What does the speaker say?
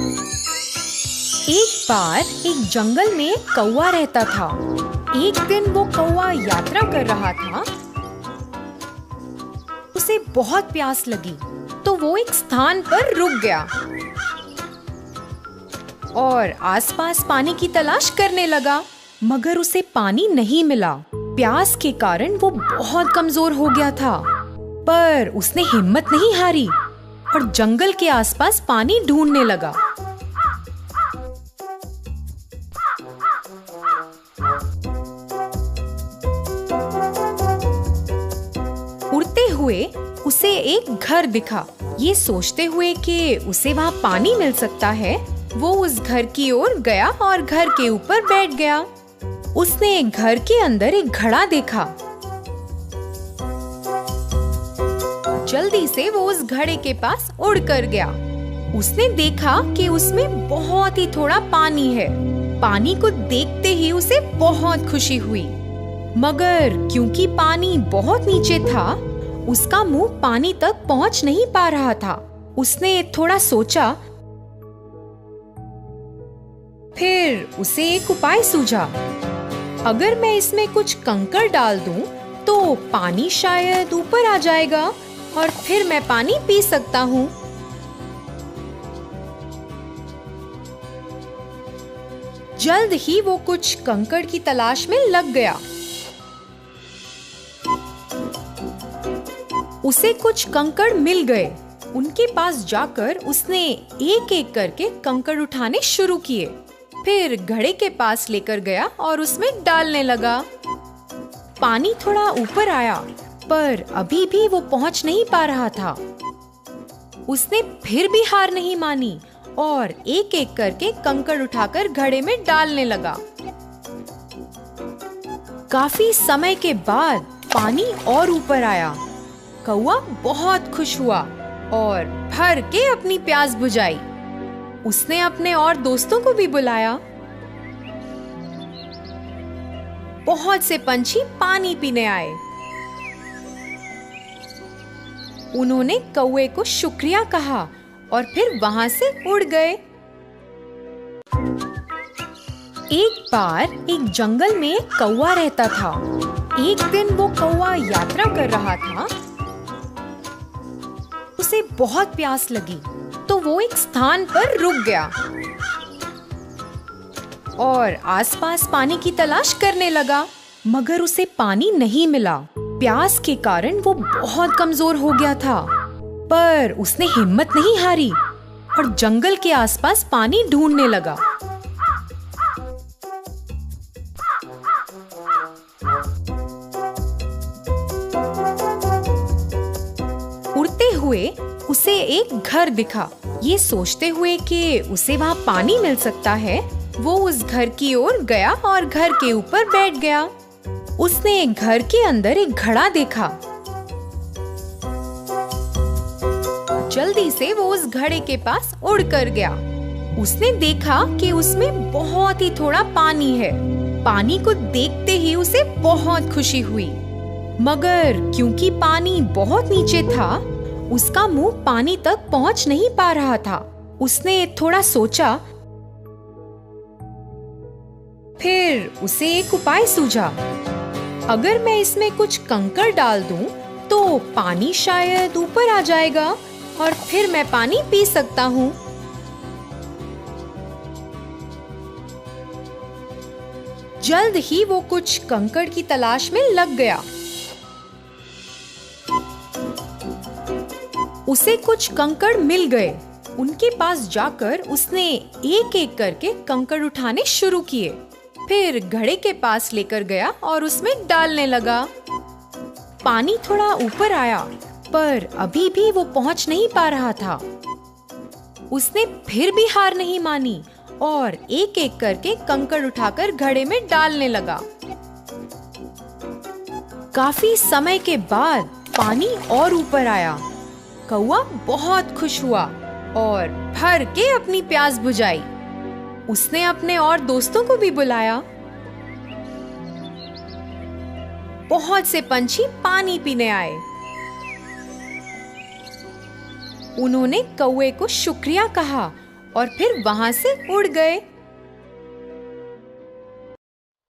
एक बार एक जंगल में कौवा रहता था। एक दिन वो कौवा यात्रा कर रहा था। उसे बहुत प्यास लगी तो वो एक स्थान पर रुक गया और आसपास पानी की तलाश करने लगा, मगर उसे पानी नहीं मिला। प्यास के कारण वो बहुत कमजोर हो गया था, पर उसने हिम्मत नहीं हारी और जंगल के आसपास पानी ढूंढने लगा। उड़ते हुए उसे एक घर दिखा। ये सोचते हुए कि उसे वहाँ पानी मिल सकता है, वो उस घर की ओर गया और घर के ऊपर बैठ गया। उसने घर के अंदर एक घड़ा देखा। जल्दी से वो उस घड़े के पास उड़ कर गया। उसने देखा कि उसमें बहुत ही थोड़ा पानी है। पानी को देखते ही उसे बहुत खुशी हुई, मगर क्योंकि पानी बहुत नीचे था, उसका मुंह पानी तक पहुंच नहीं पा रहा था। उसने थोड़ा सोचा, फिर उसे एक उपाय सूझा। अगर मैं इसमें कुछ कंकड़ डाल दूं, तो पानी शायद ऊपर आ जाएगा और फिर मैं पानी पी सकता हूँ। जल्द ही वो कुछ कंकड़ की तलाश में लग गया। उसे कुछ कंकड़ मिल गए। उनके पास जाकर उसने एक एक करके कंकड़ उठाने शुरू किए। फिर घड़े के पास लेकर गया और उसमें डालने लगा। पानी थोड़ा ऊपर आया, पर अभी भी वो पहुंच नहीं पा रहा था। उसने फिर भी हार नहीं मानी और एक एक करके कंकड़ उठाकर घड़े में डालने लगा। काफी समय के बाद पानी और ऊपर आया। कौवा बहुत खुश हुआ और भर के अपनी प्यास बुझाई। उसने अपने और दोस्तों को भी बुलाया। बहुत से पंछी पानी पीने आए। उन्होंने कौवे को शुक्रिया कहा और फिर वहां से उड़ गए। एक बार एक जंगल में एक कौवा रहता था। एक दिन वो कौवा यात्रा कर रहा था। उसे बहुत प्यास लगी तो वो एक स्थान पर रुक गया और आसपास पानी की तलाश करने लगा, मगर उसे पानी नहीं मिला। प्यास के कारण वो बहुत कमजोर हो गया था, पर उसने हिम्मत नहीं हारी और जंगल के आसपास पानी ढूंढने लगा। उड़ते हुए उसे एक घर दिखा। ये सोचते हुए कि उसे वहाँ पानी मिल सकता है, वो उस घर की ओर गया और घर के ऊपर बैठ गया। उसने घर के अंदर एक घड़ा देखा। जल्दी से वो उस घड़े के पास उड़ कर गया। उसने देखा कि उसमें बहुत ही थोड़ा पानी है। पानी को देखते ही उसे बहुत खुशी हुई, मगर क्योंकि पानी बहुत नीचे था, उसका मुंह पानी तक पहुंच नहीं पा रहा था। उसने थोड़ा सोचा, फिर उसे एक उपाय सूझा। अगर मैं इसमें कुछ कंकड़ डाल दूं, तो पानी शायद ऊपर आ जाएगा और फिर मैं पानी पी सकता हूँ। जल्द ही वो कुछ कंकड़ की तलाश में लग गया। उसे कुछ कंकड़ मिल गए। उनके पास जाकर उसने एक एक करके कंकड़ उठाने शुरू किए। फिर घड़े के पास लेकर गया और उसमें डालने लगा। पानी थोड़ा ऊपर आया, पर अभी भी वो पहुंच नहीं पा रहा था। उसने फिर भी हार नहीं मानी और एक एक करके कंकड़ उठाकर घड़े में डालने लगा। काफी समय के बाद पानी और ऊपर आया। कौवा बहुत खुश हुआ और भर के अपनी प्यास बुझाई। उसने अपने और दोस्तों को भी बुलाया। बहुत से पंछी पानी पीने आए। उन्होंने कौवे को शुक्रिया कहा और फिर वहाँ से उड़ गए।